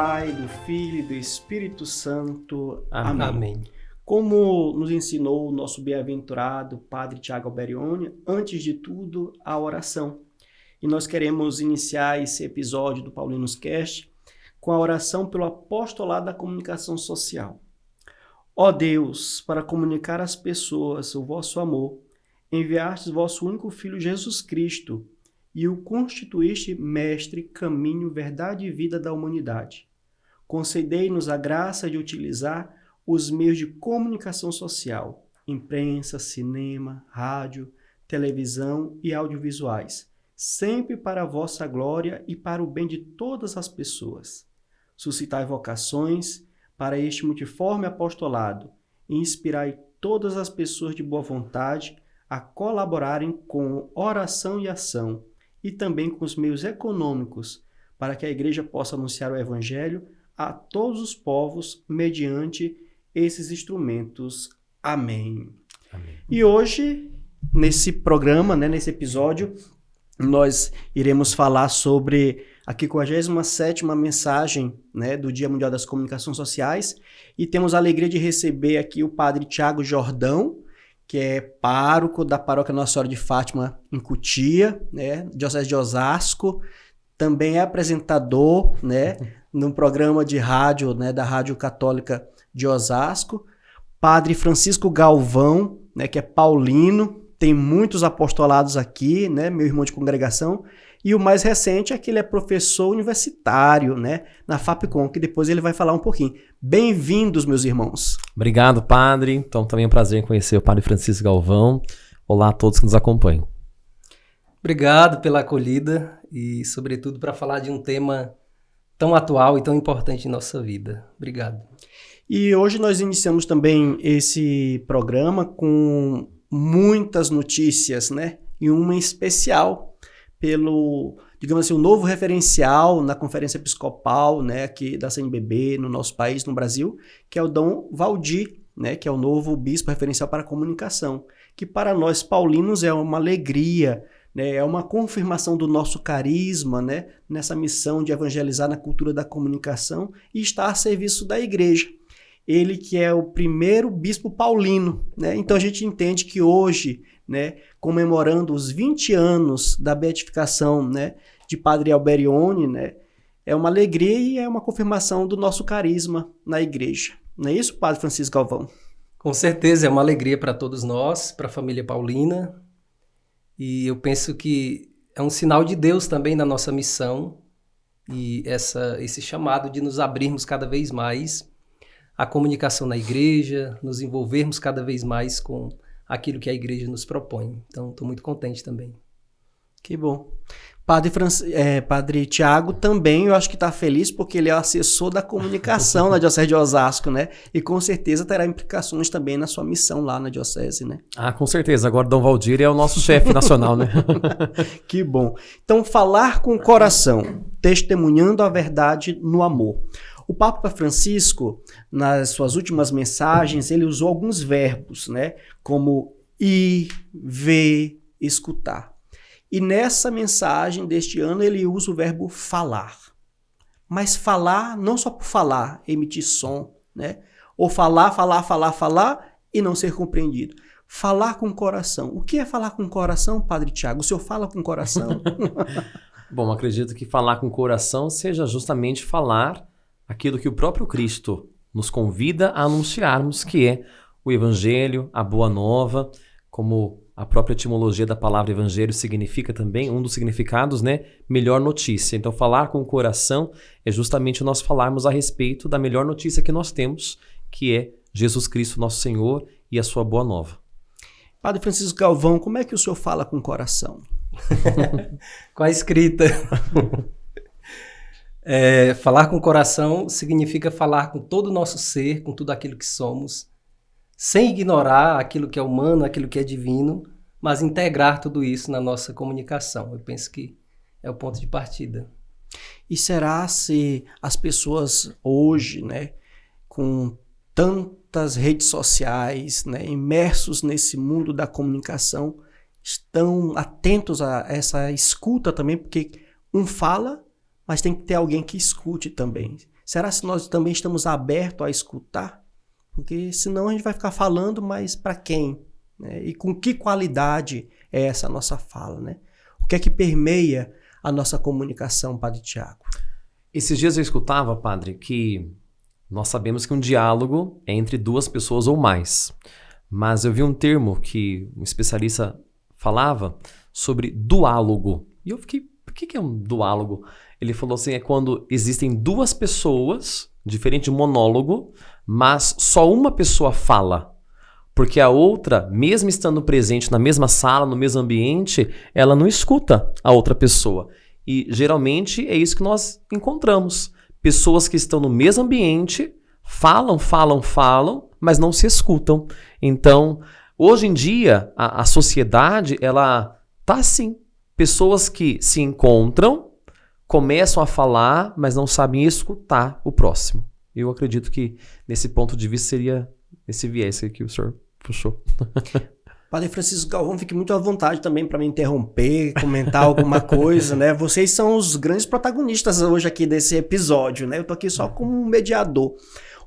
Pai, do Filho e do Espírito Santo. Amém. Amém. Como nos ensinou o nosso bem-aventurado Padre Tiago Alberione, antes de tudo, a oração. E nós queremos iniciar esse episódio do Paulinos Cast com a oração pelo apostolado da comunicação social. Ó Deus, para comunicar às pessoas o vosso amor, enviastes vosso único Filho Jesus Cristo e o constituíste mestre, caminho, verdade e vida da humanidade. Concedei-nos a graça de utilizar os meios de comunicação social, imprensa, cinema, rádio, televisão e audiovisuais, sempre para a vossa glória e para o bem de todas as pessoas. Suscitai vocações para este multiforme apostolado e inspirai todas as pessoas de boa vontade a colaborarem com oração e ação e também com os meios econômicos para que a Igreja possa anunciar o Evangelho a todos os povos mediante esses instrumentos. Amém. Amém. E hoje, nesse programa, nesse episódio, nós iremos falar sobre a 57ª mensagem do Dia Mundial das Comunicações Sociais e temos a alegria de receber aqui o Padre Tiago Jordão, que é pároco da Paróquia Nossa Senhora de Fátima em Cotia, Diocese de Osasco, também é apresentador num programa de rádio da Rádio Católica de Osasco. Padre Francisco Galvão, que é paulino, tem muitos apostolados aqui, meu irmão de congregação, e o mais recente é que ele é professor universitário, na FAPCOM, que depois ele vai falar um pouquinho. Bem-vindos, meus irmãos. Obrigado, padre. Então, também é um prazer em conhecer o Padre Francisco Galvão. Olá a todos que nos acompanham. Obrigado pela acolhida e, sobretudo, para falar de um tema tão atual e tão importante em nossa vida. Obrigado. E hoje nós iniciamos também esse programa com muitas notícias, e uma em especial pelo, digamos assim, um novo referencial na Conferência Episcopal, aqui da CNBB, no nosso país, no Brasil, que é o Dom Valdir, que é o novo bispo referencial para a comunicação, que para nós paulinos é uma alegria, é uma confirmação do nosso carisma, nessa missão de evangelizar na cultura da comunicação e estar a serviço da igreja. Ele que é o primeiro bispo paulino, Então a gente entende que hoje, comemorando os 20 anos da beatificação, de Padre Alberione, é uma alegria e é uma confirmação do nosso carisma na igreja. Não é isso, Padre Francisco Galvão? Com certeza, é uma alegria para todos nós, para a família paulina. E eu penso que é um sinal de Deus também na nossa missão e esse chamado de nos abrirmos cada vez mais à comunicação na igreja, nos envolvermos cada vez mais com aquilo que a igreja nos propõe. Então, estou muito contente também. Que bom. Padre Tiago também, eu acho que está feliz porque ele é o assessor da comunicação na Diocese de Osasco, E com certeza terá implicações também na sua missão lá na Diocese, Ah, com certeza. Agora Dom Valdir é o nosso chefe nacional, Que bom. Então, falar com o coração, testemunhando a verdade no amor. O Papa Francisco, nas suas últimas mensagens, ele usou alguns verbos, como ir, ver, escutar. E nessa mensagem deste ano ele usa o verbo falar. Mas falar não só por falar, emitir som, Ou falar e não ser compreendido. Falar com o coração. O que é falar com o coração, Padre Tiago? O senhor fala com o coração? Bom, acredito que falar com o coração seja justamente falar aquilo que o próprio Cristo nos convida a anunciarmos, que é o Evangelho, a Boa Nova, como a própria etimologia da palavra evangelho significa também, um dos significados, melhor notícia. Então, falar com o coração é justamente nós falarmos a respeito da melhor notícia que nós temos, que é Jesus Cristo, nosso Senhor, e a sua Boa Nova. Padre Francisco Galvão, como é que o senhor fala com o coração? Com a escrita. Falar com o coração significa falar com todo o nosso ser, com tudo aquilo que somos, sem ignorar aquilo que é humano, aquilo que é divino, mas integrar tudo isso na nossa comunicação. Eu penso que é o ponto de partida. E será se as pessoas hoje, com tantas redes sociais, imersos nesse mundo da comunicação, estão atentos a essa escuta também, porque um fala, mas tem que ter alguém que escute também. Será que nós também estamos abertos a escutar? Porque senão a gente vai ficar falando, mas para quem? Né? E com que qualidade é essa nossa fala? Né? O que é que permeia a nossa comunicação, Padre Tiago? Esses dias eu escutava, Padre, que nós sabemos que um diálogo é entre duas pessoas ou mais. Mas eu vi um termo que um especialista falava sobre duálogo. E eu fiquei, o que é um duálogo? Ele falou assim, é quando existem duas pessoas, diferente de um monólogo, mas só uma pessoa fala. Porque a outra, mesmo estando presente na mesma sala, no mesmo ambiente, ela não escuta a outra pessoa. E geralmente é isso que nós encontramos. Pessoas que estão no mesmo ambiente, falam, mas não se escutam. Então, hoje em dia, a sociedade, ela tá assim. Pessoas que se encontram, começam a falar, mas não sabem escutar o próximo. Eu acredito que nesse ponto de vista seria esse viés que o senhor puxou. Padre Francisco Galvão, fique muito à vontade também para me interromper, comentar alguma coisa, né? Vocês são os grandes protagonistas hoje aqui desse episódio, né? Eu tô aqui só como um mediador.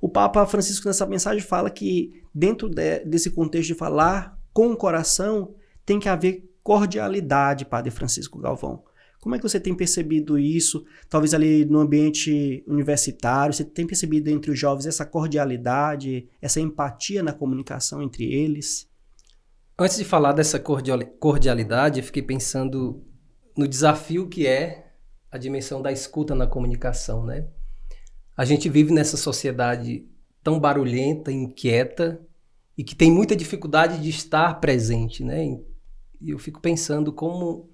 O Papa Francisco nessa mensagem fala que dentro desse contexto de falar com o coração tem que haver cordialidade, Padre Francisco Galvão. Como é que você tem percebido isso? Talvez ali no ambiente universitário, você tem percebido entre os jovens essa cordialidade, essa empatia na comunicação entre eles? Antes de falar dessa cordialidade, eu fiquei pensando no desafio que é a dimensão da escuta na comunicação, né? A gente vive nessa sociedade tão barulhenta, inquieta, e que tem muita dificuldade de estar presente, né? E eu fico pensando como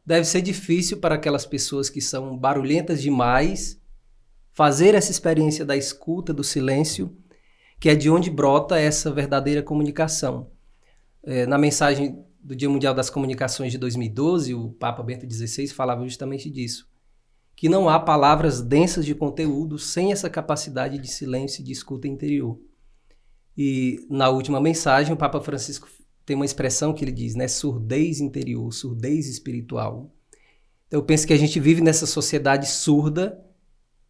deve ser difícil para aquelas pessoas que são barulhentas demais fazer essa experiência da escuta, do silêncio, que é de onde brota essa verdadeira comunicação. Na mensagem do Dia Mundial das Comunicações de 2012, o Papa Bento XVI falava justamente disso, que não há palavras densas de conteúdo sem essa capacidade de silêncio e de escuta interior. E na última mensagem, o Papa Francisco tem uma expressão que ele diz, né? Surdez interior, surdez espiritual. Então eu penso que a gente vive nessa sociedade surda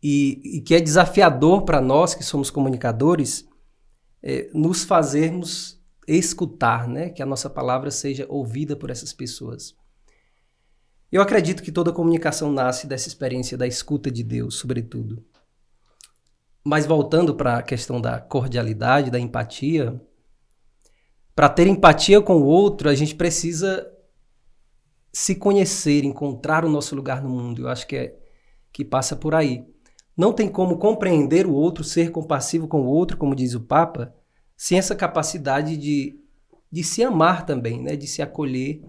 e que é desafiador para nós que somos comunicadores nos fazermos escutar, né? Que a nossa palavra seja ouvida por essas pessoas. Eu acredito que toda comunicação nasce dessa experiência da escuta de Deus, sobretudo. Mas voltando para a questão da cordialidade, da empatia, para ter empatia com o outro, a gente precisa se conhecer, encontrar o nosso lugar no mundo. Eu acho que passa por aí. Não tem como compreender o outro, ser compassivo com o outro, como diz o Papa, sem essa capacidade de se amar também, né? De se acolher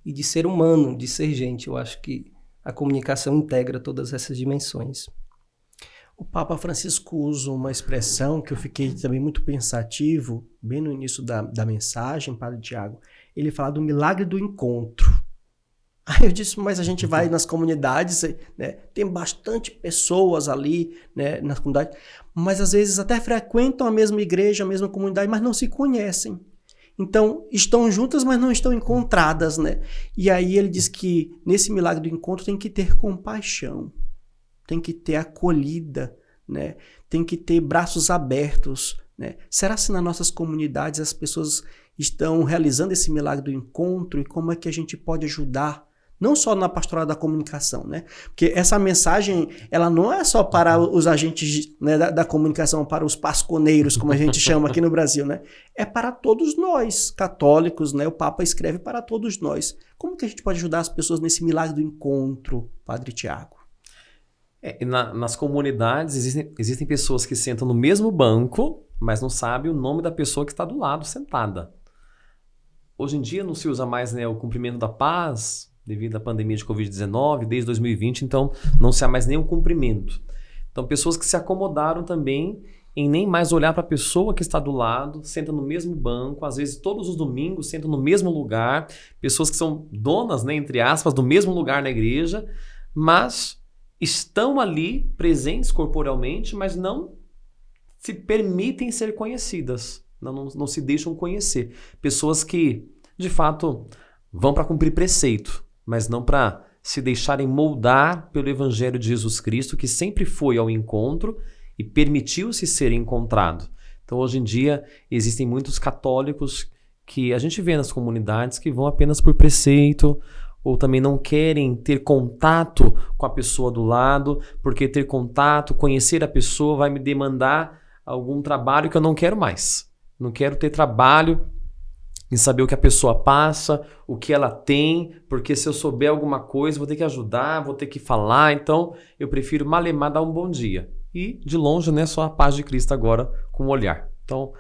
e de ser humano, de ser gente. Eu acho que a comunicação integra todas essas dimensões. O Papa Francisco usa uma expressão que eu fiquei também muito pensativo, bem no início da mensagem, Padre Tiago. Ele fala do milagre do encontro. Aí eu disse, mas a gente vai nas comunidades, né, tem bastante pessoas ali, né, na comunidade, mas às vezes até frequentam a mesma igreja, a mesma comunidade, mas não se conhecem. Então, estão juntas, mas não estão encontradas, né? E aí ele diz que nesse milagre do encontro tem que ter compaixão, tem que ter acolhida, né? Tem que ter braços abertos, né? Será que nas nossas comunidades as pessoas estão realizando esse milagre do encontro e como é que a gente pode ajudar? Não só na pastoral da comunicação, né? Porque essa mensagem, ela não é só para os agentes, né, da comunicação, para os pasconeiros, como a gente chama aqui no Brasil, né? É para todos nós, católicos, né? O Papa escreve para todos nós. Como que a gente pode ajudar as pessoas nesse milagre do encontro, Padre Tiago? Nas comunidades existem pessoas que sentam no mesmo banco, mas não sabem o nome da pessoa que está do lado sentada. Hoje em dia não se usa mais, né, o cumprimento da paz, devido à pandemia de Covid-19, desde 2020, então não se há mais nenhum cumprimento. Então pessoas que se acomodaram também em nem mais olhar para a pessoa que está do lado, sentam no mesmo banco, às vezes todos os domingos sentam no mesmo lugar, pessoas que são donas, né, entre aspas, do mesmo lugar na igreja, mas estão ali presentes corporealmente, mas não se permitem ser conhecidas, não se deixam conhecer. Pessoas que, de fato, vão para cumprir preceito, mas não para se deixarem moldar pelo Evangelho de Jesus Cristo, que sempre foi ao encontro e permitiu-se ser encontrado. Então, hoje em dia, existem muitos católicos que a gente vê nas comunidades que vão apenas por preceito, ou também não querem ter contato com a pessoa do lado, porque ter contato, conhecer a pessoa vai me demandar algum trabalho que eu não quero mais. Não quero ter trabalho em saber o que a pessoa passa, o que ela tem, porque se eu souber alguma coisa, vou ter que ajudar, vou ter que falar, então eu prefiro malemar dar um bom dia. E, de longe, né, só a paz de Cristo agora com o olhar. Então,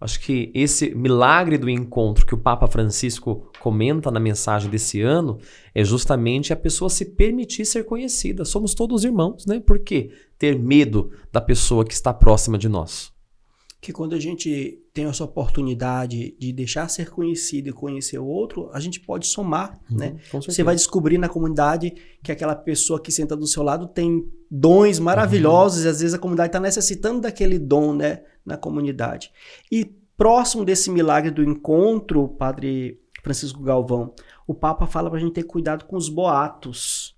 acho que esse milagre do encontro que o Papa Francisco comenta na mensagem desse ano é justamente a pessoa se permitir ser conhecida. Somos todos irmãos, né? Por que ter medo da pessoa que está próxima de nós? Que quando a gente tem essa oportunidade de deixar ser conhecido e conhecer o outro, a gente pode somar, né? Você vai descobrir na comunidade que aquela pessoa que senta do seu lado tem dons maravilhosos e às vezes a comunidade está necessitando daquele dom, né, na comunidade. E próximo desse milagre do encontro, Padre Francisco Galvão, o Papa fala para a gente ter cuidado com os boatos,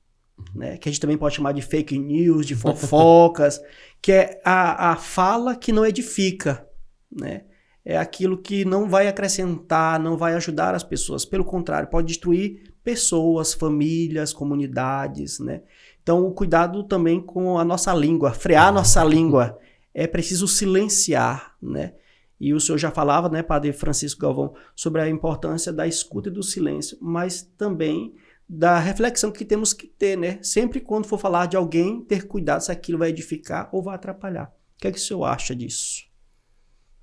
né, que a gente também pode chamar de fake news, de fofocas, que é a fala que não edifica, né? É aquilo que não vai acrescentar, não vai ajudar as pessoas. Pelo contrário, pode destruir pessoas, famílias, comunidades, né? Então, o cuidado também com a nossa língua, frear a nossa língua. É preciso silenciar, né? E o senhor já falava, né, Padre Francisco Galvão, sobre a importância da escuta e do silêncio, mas também da reflexão que temos que ter, né? Sempre quando for falar de alguém, ter cuidado se aquilo vai edificar ou vai atrapalhar. O que é que o senhor acha disso?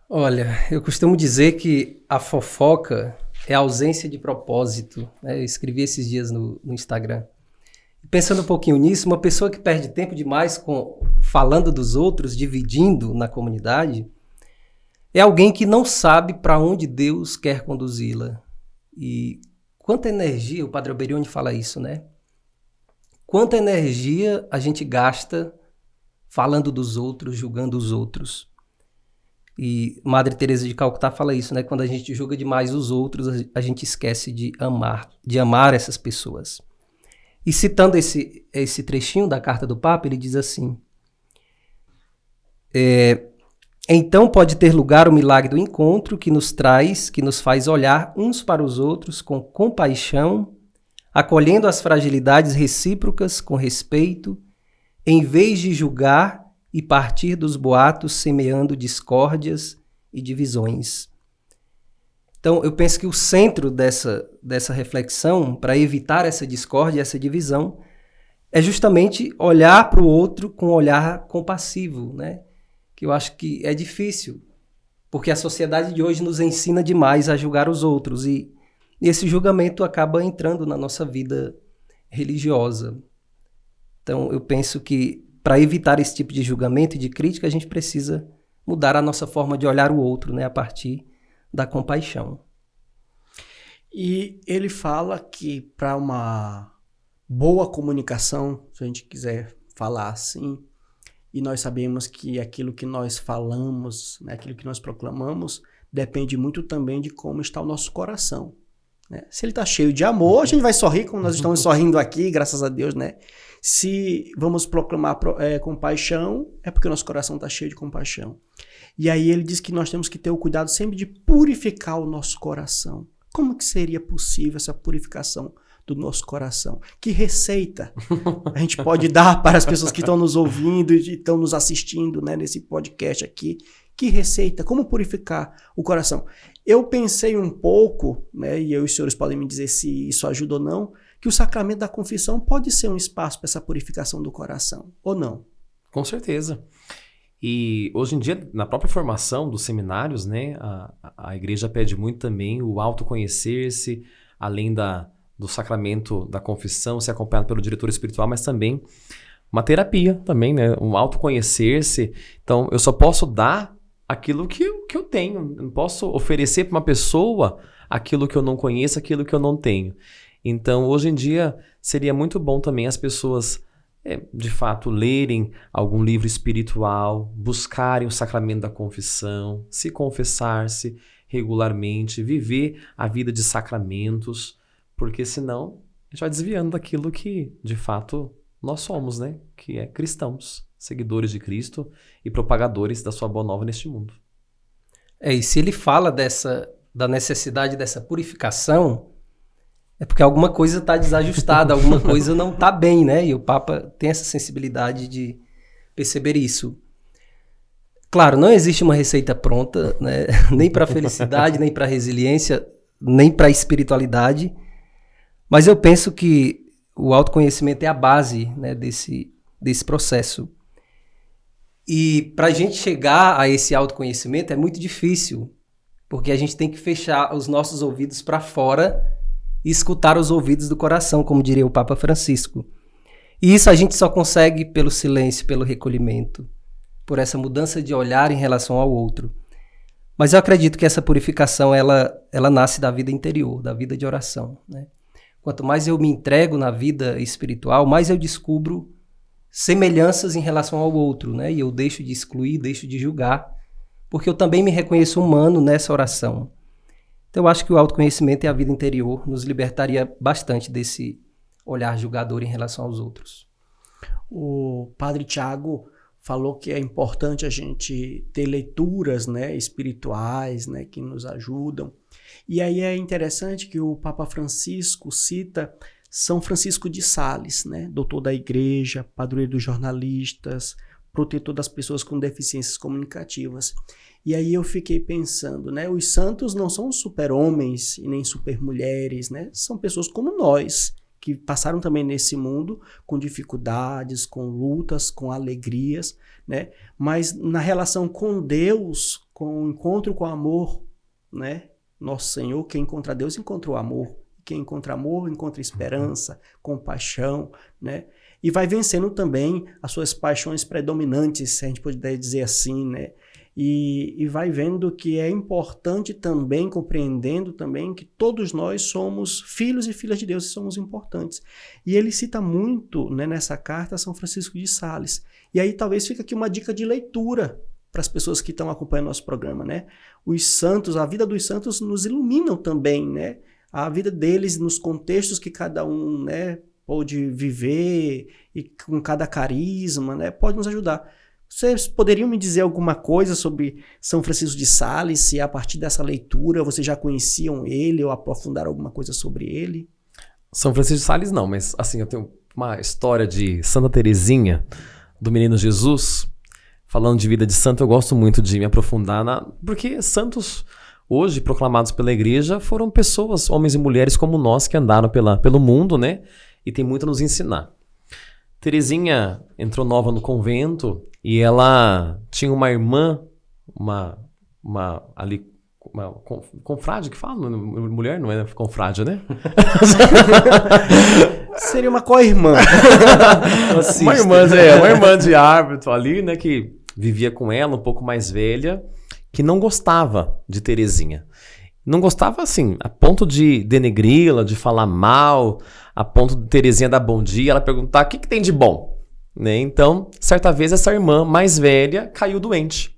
Olha, eu costumo dizer que a fofoca é a ausência de propósito, né? Eu escrevi esses dias no Instagram. Pensando um pouquinho nisso, uma pessoa que perde tempo demais falando dos outros, dividindo na comunidade, é alguém que não sabe para onde Deus quer conduzi-la. E quanta energia, o Padre Alberione fala isso, né? Quanta energia a gente gasta falando dos outros, julgando os outros. E Madre Teresa de Calcutá fala isso, né? Quando a gente julga demais os outros, a gente esquece de amar essas pessoas. E citando esse trechinho da carta do Papa, ele diz assim: então pode ter lugar o milagre do encontro que nos faz olhar uns para os outros com compaixão, acolhendo as fragilidades recíprocas com respeito, em vez de julgar e partir dos boatos semeando discórdias e divisões. Então, eu penso que o centro dessa reflexão, para evitar essa discórdia e essa divisão, é justamente olhar para o outro com um olhar compassivo, né? Que eu acho que é difícil, porque a sociedade de hoje nos ensina demais a julgar os outros e esse julgamento acaba entrando na nossa vida religiosa. Então, eu penso que para evitar esse tipo de julgamento e de crítica, a gente precisa mudar a nossa forma de olhar o outro, né, a partir da compaixão. E ele fala que para uma boa comunicação, se a gente quiser falar assim, e nós sabemos que aquilo que nós falamos, né, aquilo que nós proclamamos, depende muito também de como está o nosso coração, né? Se ele está cheio de amor, a gente vai sorrir como nós estamos sorrindo aqui, graças a Deus, né? Se vamos proclamar compaixão, é porque o nosso coração está cheio de compaixão. E aí ele diz que nós temos que ter o cuidado sempre de purificar o nosso coração. Como que seria possível essa purificação do nosso coração? Que receita a gente pode dar para as pessoas que estão nos ouvindo e estão nos assistindo, né, nesse podcast aqui? Que receita? Como purificar o coração? Eu pensei um pouco, né, e eu e os senhores podem me dizer se isso ajuda ou não, que o sacramento da confissão pode ser um espaço para essa purificação do coração, ou não? Com certeza. E hoje em dia, na própria formação dos seminários, né, a igreja pede muito também o autoconhecer-se, além do sacramento da confissão, ser acompanhado pelo diretor espiritual, mas também uma terapia também, né, um autoconhecer-se. Então, eu só posso dar aquilo que eu tenho, eu não posso oferecer para uma pessoa aquilo que eu não conheço, aquilo que eu não tenho. Então, hoje em dia, seria muito bom também as pessoas, de fato, lerem algum livro espiritual, buscarem o sacramento da confissão, se confessar-se regularmente, viver a vida de sacramentos, porque senão a gente vai desviando daquilo que, de fato, nós somos, né? Que é cristãos, seguidores de Cristo e propagadores da sua boa nova neste mundo. E se ele fala da necessidade dessa purificação, é porque alguma coisa está desajustada, alguma coisa não está bem, né? E o Papa tem essa sensibilidade de perceber isso. Claro, não existe uma receita pronta, né? Nem para a felicidade, nem para a resiliência, nem para a espiritualidade, mas eu penso que o autoconhecimento é a base, né, desse processo. E para a gente chegar a esse autoconhecimento é muito difícil, porque a gente tem que fechar os nossos ouvidos para fora e escutar os ouvidos do coração, como diria o Papa Francisco. E isso a gente só consegue pelo silêncio, pelo recolhimento, por essa mudança de olhar em relação ao outro. Mas eu acredito que essa purificação ela nasce da vida interior, da vida de oração, né? Quanto mais eu me entrego na vida espiritual, mais eu descubro semelhanças em relação ao outro, né? E eu deixo de excluir, deixo de julgar, porque eu também me reconheço humano nessa oração. Então eu acho que o autoconhecimento e a vida interior nos libertaria bastante desse olhar julgador em relação aos outros. O Padre Tiago falou que é importante a gente ter leituras, né, espirituais, né, que nos ajudam. E aí é interessante que o Papa Francisco cita São Francisco de Sales, né, doutor da Igreja, padroeiro dos jornalistas, protetor das pessoas com deficiências comunicativas. E aí eu fiquei pensando, né, os santos não são super-homens e nem super-mulheres, né, são pessoas como nós, que passaram também nesse mundo com dificuldades, com lutas, com alegrias, né, mas na relação com Deus, com o encontro com o amor, né, nosso Senhor, quem encontra Deus encontra o amor. Quem encontra amor encontra esperança, compaixão, né? E vai vencendo também as suas paixões predominantes, se a gente puder dizer assim, né? E vai vendo que é importante também, compreendendo também que todos nós somos filhos e filhas de Deus e somos importantes. E ele cita muito, né, nessa carta São Francisco de Sales. E aí talvez fica aqui uma dica de leitura para as pessoas que estão acompanhando nosso programa, né? Os santos, a vida dos santos nos iluminam também, né? A vida deles nos contextos que cada um, né, pode viver e com cada carisma, né, pode nos ajudar. Vocês poderiam me dizer alguma coisa sobre São Francisco de Sales, se a partir dessa leitura vocês já conheciam ele ou aprofundaram alguma coisa sobre ele? São Francisco de Sales não, mas assim, eu tenho uma história de Santa Teresinha, do Menino Jesus. Falando de vida de santo, eu gosto muito de me aprofundar porque santos hoje proclamados pela igreja foram pessoas, homens e mulheres como nós, que andaram pelo mundo, né? E tem muito a nos ensinar. Teresinha entrou nova no convento e ela tinha uma irmã, uma confrade que fala? Mulher não é confrade, né? Seria uma co-irmã. uma irmã de árbitro ali, né? Que vivia com ela, um pouco mais velha, que não gostava de Teresinha. Não gostava, assim, a ponto de denegri-la, de falar mal, a ponto de Teresinha dar bom dia, ela perguntar o que tem de bom, né? Então, certa vez, essa irmã mais velha caiu doente.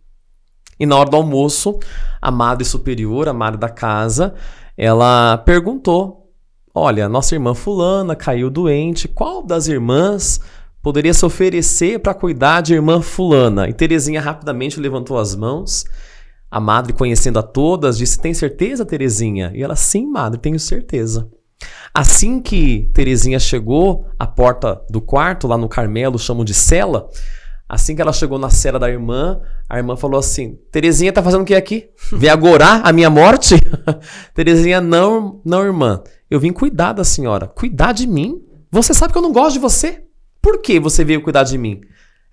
E na hora do almoço, a madre superior, a madre da casa, ela perguntou: olha, nossa irmã fulana caiu doente, qual das irmãs poderia se oferecer para cuidar de irmã fulana? E Teresinha rapidamente levantou as mãos. A madre, conhecendo a todas, disse: tem certeza, Teresinha? E ela: sim, madre, tenho certeza. Assim que Teresinha chegou à porta do quarto, lá no Carmelo, chamam de cela, assim que ela chegou na cela da irmã, a irmã falou assim: Teresinha tá fazendo o que aqui? Vem agorar a minha morte? Teresinha: não, irmã, eu vim cuidar da senhora. Cuidar de mim? Você sabe que eu não gosto de você. Por que você veio cuidar de mim?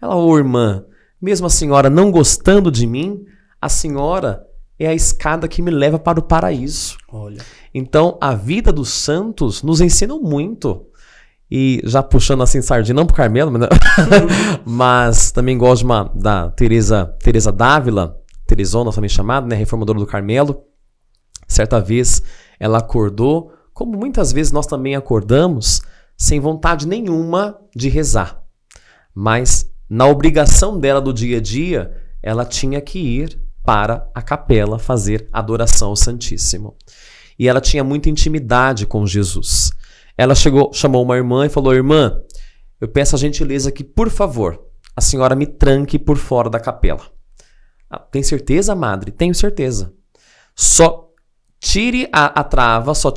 Ela: ô irmã, mesmo a senhora não gostando de mim, a senhora é a escada que me leva para o paraíso. Olha. Então, a vida dos santos nos ensina muito. E já puxando assim sardinha, não pro Carmelo, mas também gosto da Teresa Dávila, Teresona também chamada, né, reformadora do Carmelo. Certa vez ela acordou, como muitas vezes nós também acordamos, sem vontade nenhuma de rezar. Mas na obrigação dela do dia a dia, ela tinha que ir para a capela fazer adoração ao Santíssimo. E ela tinha muita intimidade com Jesus. ela chamou uma irmã e falou: irmã, eu peço a gentileza que, por favor, a senhora me tranque por fora da capela. Tem certeza, madre? Tenho certeza. Só tire a trava, só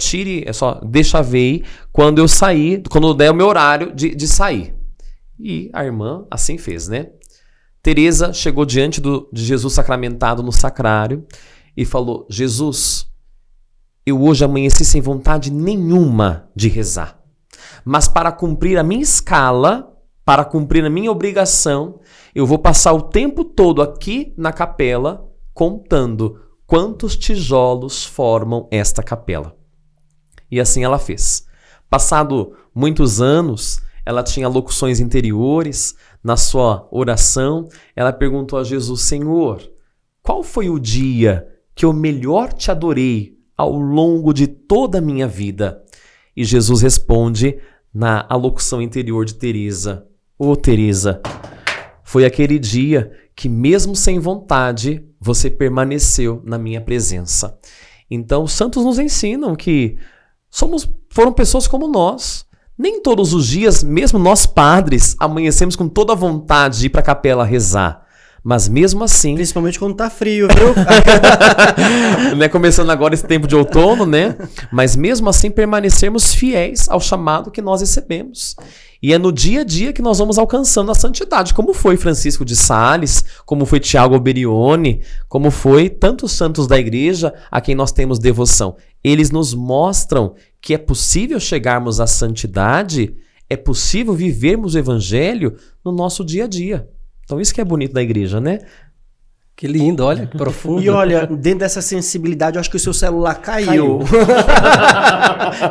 deixa ver quando eu sair, quando der o meu horário de sair. E a irmã assim fez, né? Teresa chegou diante de Jesus sacramentado no sacrário e falou: Jesus, eu hoje amanheci sem vontade nenhuma de rezar, mas para cumprir a minha escala, para cumprir a minha obrigação, eu vou passar o tempo todo aqui na capela contando quantos tijolos formam esta capela. E assim ela fez. Passado muitos anos, ela tinha locuções interiores. Na sua oração, ela perguntou a Jesus: Senhor, qual foi o dia que eu melhor te adorei ao longo de toda a minha vida? E Jesus responde na alocução interior de Teresa: Ô Teresa, foi aquele dia que mesmo sem vontade, você permaneceu na minha presença. Então, os santos nos ensinam que foram pessoas como nós. Nem todos os dias, mesmo nós padres, amanhecemos com toda a vontade de ir para a capela rezar. Mas mesmo assim... Principalmente quando tá frio, viu? Né? Começando agora esse tempo de outono, né? Mas mesmo assim permanecermos fiéis ao chamado que nós recebemos. E é no dia a dia que nós vamos alcançando a santidade, como foi Francisco de Sales, como foi Tiago Alberione, como foi tantos santos da igreja a quem nós temos devoção. Eles nos mostram que é possível chegarmos à santidade, é possível vivermos o evangelho no nosso dia a dia. Então isso que é bonito da igreja, né? Que lindo, olha, que profundo. E olha, dentro dessa sensibilidade, eu acho que o seu celular caiu.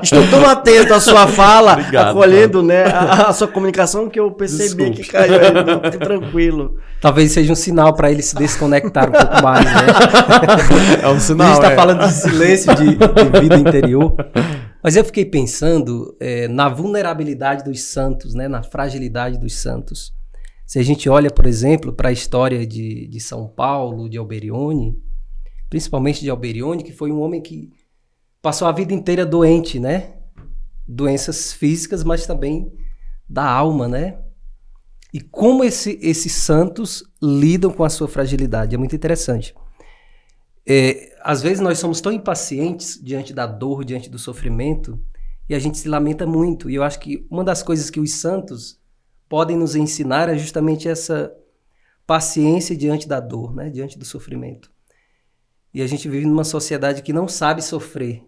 Estou tão atento à sua fala, obrigado, acolhendo, né, a sua comunicação, que eu percebi que caiu. Não, fique tranquilo. Talvez seja um sinal para ele se desconectar um pouco mais, né? É um sinal. A gente está falando de silêncio, de vida interior. Mas eu fiquei pensando na vulnerabilidade dos santos, né, na fragilidade dos santos. Se a gente olha, por exemplo, para a história de São Paulo, de Alberione, principalmente de Alberione, que foi um homem que passou a vida inteira doente, né? Doenças físicas, mas também da alma, né? E como esses santos lidam com a sua fragilidade. É muito interessante. Às vezes nós somos tão impacientes diante da dor, diante do sofrimento, e a gente se lamenta muito. E eu acho que uma das coisas que os santos podem nos ensinar é justamente essa paciência diante da dor, né? Diante do sofrimento. E a gente vive numa sociedade que não sabe sofrer,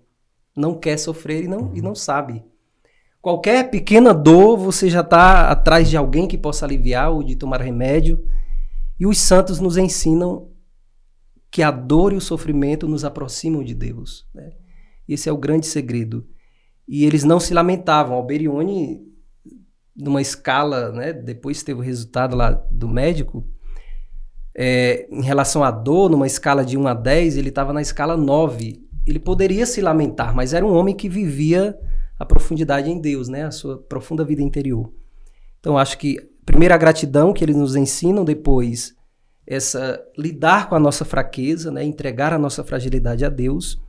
não quer sofrer e não sabe. Qualquer pequena dor, você já está atrás de alguém que possa aliviar ou de tomar remédio. E os santos nos ensinam que a dor e o sofrimento nos aproximam de Deus, né? Esse é o grande segredo. E eles não se lamentavam. Alberione, numa escala, né, depois teve o resultado lá do médico, em relação à dor, numa escala de 1 a 10, ele estava na escala 9. Ele poderia se lamentar, mas era um homem que vivia a profundidade em Deus, né, a sua profunda vida interior. Então, acho que, primeiro, a gratidão que eles nos ensinam, depois, lidar com a nossa fraqueza, né, entregar a nossa fragilidade a Deus.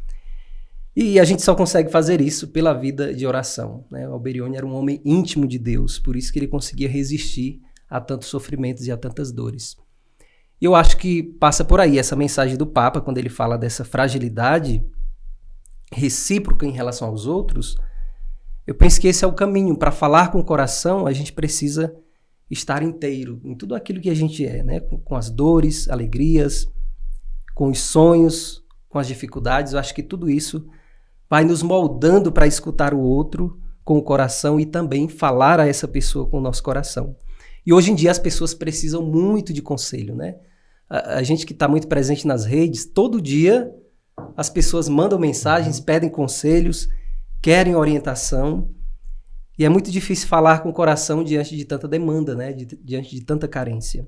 E a gente só consegue fazer isso pela vida de oração, né? O Alberione era um homem íntimo de Deus, por isso que ele conseguia resistir a tantos sofrimentos e a tantas dores. E eu acho que passa por aí essa mensagem do Papa, quando ele fala dessa fragilidade recíproca em relação aos outros. Eu penso que esse é o caminho. Para falar com o coração, a gente precisa estar inteiro em tudo aquilo que a gente é, né? Com as dores, alegrias, com os sonhos, com as dificuldades. Eu acho que tudo isso vai nos moldando para escutar o outro com o coração e também falar a essa pessoa com o nosso coração. E hoje em dia as pessoas precisam muito de conselho, né? A gente que está muito presente nas redes, todo dia as pessoas mandam mensagens, pedem conselhos, querem orientação. E é muito difícil falar com o coração diante de tanta demanda, né? Diante de tanta carência.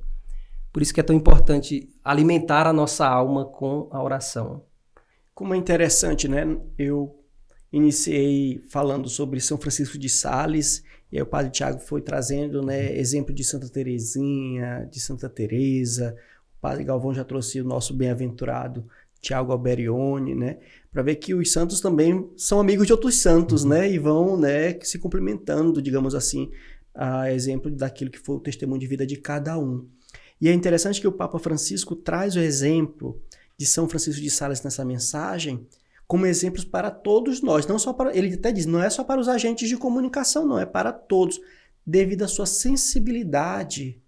Por isso que é tão importante alimentar a nossa alma com a oração. Como é interessante, né? Eu iniciei falando sobre São Francisco de Sales, e aí o Padre Tiago foi trazendo, né, exemplo de Santa Teresinha, de Santa Teresa. O Padre Galvão já trouxe o nosso bem-aventurado Tiago Alberione, né? Para ver que os santos também são amigos de outros santos, né? E vão, né, se cumprimentando, digamos assim, a exemplo daquilo que foi o testemunho de vida de cada um. E é interessante que o Papa Francisco traz o exemplo de São Francisco de Sales nessa mensagem como exemplos para todos nós, não só para, ele até diz, não é só para os agentes de comunicação, não, é para todos, devido à sua sensibilidade,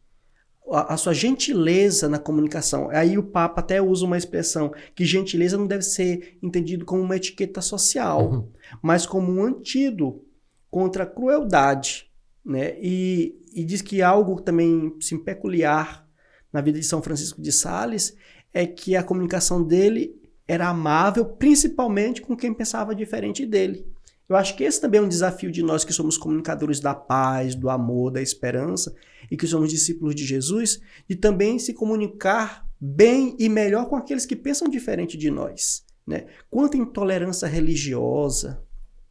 a sua gentileza na comunicação. Aí o Papa até usa uma expressão que gentileza não deve ser entendido como uma etiqueta social, mas como um antídoto contra a crueldade, né? E diz que algo também assim, peculiar na vida de São Francisco de Sales é que a comunicação dele era amável, principalmente com quem pensava diferente dele. Eu acho que esse também é um desafio de nós que somos comunicadores da paz, do amor, da esperança e que somos discípulos de Jesus, de também se comunicar bem e melhor com aqueles que pensam diferente de nós, né? Quanta intolerância religiosa,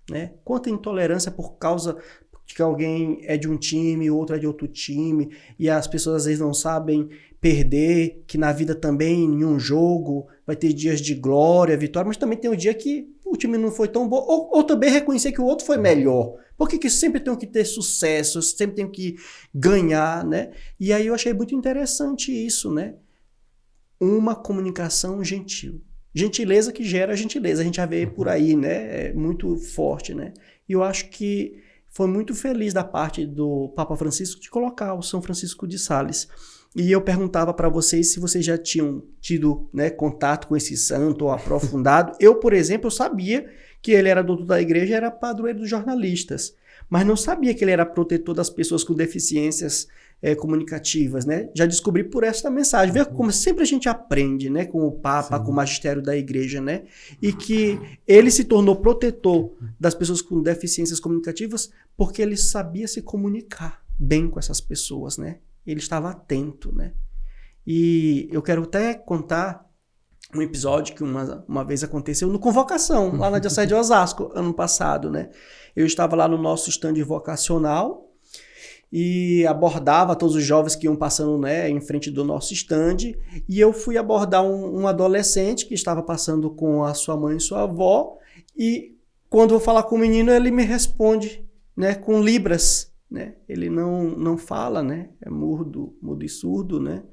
né? Quanta intolerância por causa de que alguém é de um time, outro é de outro time, e as pessoas às vezes não sabem perder, que na vida também, em um jogo, vai ter dias de glória, vitória, mas também tem um dia que o time não foi tão bom, ou também reconhecer que o outro foi melhor. Por que sempre tem que ter sucesso, sempre tem que ganhar, né? E aí eu achei muito interessante isso, né? Uma comunicação gentil. Gentileza que gera gentileza, a gente já vê por aí, né? É muito forte, né? E eu acho que foi muito feliz da parte do Papa Francisco de colocar o São Francisco de Sales. E eu perguntava para vocês se vocês já tinham tido, né, contato com esse santo ou aprofundado. Eu, por exemplo, sabia que ele era doutor da igreja, era padroeiro dos jornalistas, mas não sabia que ele era protetor das pessoas com deficiências comunicativas, né? Já descobri por esta mensagem. Vê como sempre a gente aprende, né, com o Papa, Sim. com o magistério da igreja, né? E que ele se tornou protetor das pessoas com deficiências comunicativas porque ele sabia se comunicar bem com essas pessoas, né? Ele estava atento, né? E eu quero até contar um episódio que uma vez aconteceu no Convocação, lá na Diocese de Osasco, ano passado, né? Eu estava lá no nosso stand vocacional e abordava todos os jovens que iam passando, né, em frente do nosso stand, e eu fui abordar um adolescente que estava passando com a sua mãe e sua avó, e quando eu vou falar com o menino, ele me responde, né, com libras, né? Ele não fala, né? É mudo e surdo, né?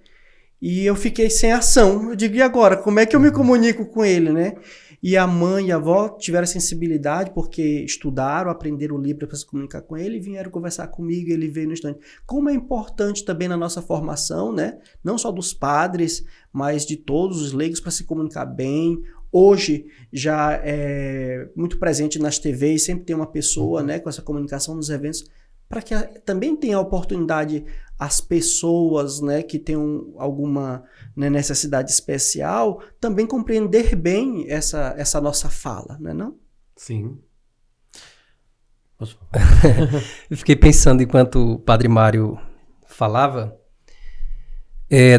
E eu fiquei sem ação. Eu digo, e agora? Como é que eu me comunico com ele, né? E a mãe e a avó tiveram sensibilidade porque estudaram, aprenderam o Libras para se comunicar com ele e vieram conversar comigo, ele veio no estande. Como é importante também na nossa formação, né? Não só dos padres, mas de todos os leigos para se comunicar bem. Hoje já é muito presente nas TVs, sempre tem uma pessoa, né, com essa comunicação nos eventos, para que também tenha a oportunidade as pessoas, né, que tenham alguma, né, necessidade especial também compreender bem essa nossa fala, não é não? Sim. Eu fiquei pensando enquanto o Padre Mário falava,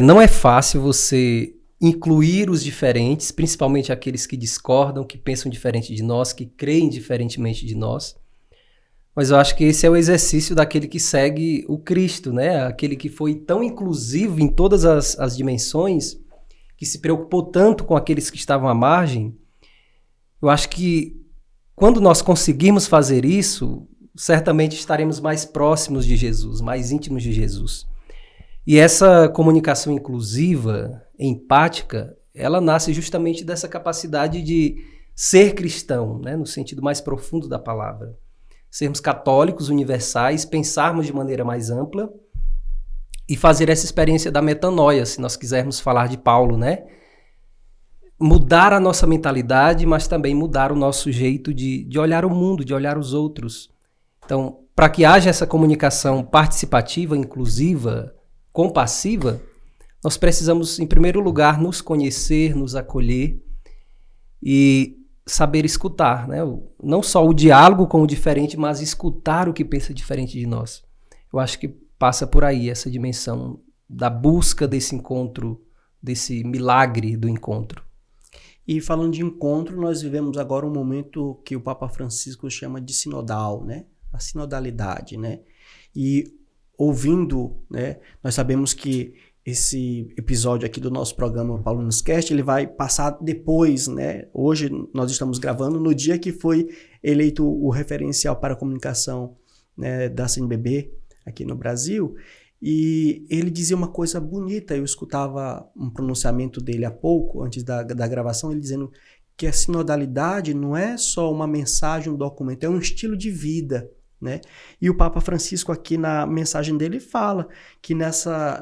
não é fácil você incluir os diferentes, principalmente aqueles que discordam, que pensam diferente de nós, que creem diferentemente de nós. Mas eu acho que esse é o exercício daquele que segue o Cristo, né? Aquele que foi tão inclusivo em todas as dimensões, que se preocupou tanto com aqueles que estavam à margem. Eu acho que quando nós conseguirmos fazer isso, certamente estaremos mais próximos de Jesus, mais íntimos de Jesus. E essa comunicação inclusiva, empática, ela nasce justamente dessa capacidade de ser cristão, né? No sentido mais profundo da palavra. Sermos católicos universais, pensarmos de maneira mais ampla e fazer essa experiência da metanoia, se nós quisermos falar de Paulo, né? Mudar a nossa mentalidade, mas também mudar o nosso jeito de olhar o mundo, de olhar os outros. Então, para que haja essa comunicação participativa, inclusiva, compassiva, nós precisamos, em primeiro lugar, nos conhecer, nos acolher e saber escutar, né? Não só o diálogo com o diferente, mas escutar o que pensa diferente de nós. Eu acho que passa por aí essa dimensão da busca desse encontro, desse milagre do encontro. E falando de encontro, nós vivemos agora um momento que o Papa Francisco chama de sinodal, né? A sinodalidade, né? E ouvindo, né? Nós sabemos que esse episódio aqui do nosso programa Paulinos Cast, ele vai passar depois, né? Hoje nós estamos gravando no dia que foi eleito o referencial para a comunicação, né, da CNBB aqui no Brasil, e ele dizia uma coisa bonita. Eu escutava um pronunciamento dele há pouco, antes da gravação, ele dizendo que a sinodalidade não é só uma mensagem, um documento, é um estilo de vida, né? E o Papa Francisco aqui na mensagem dele fala que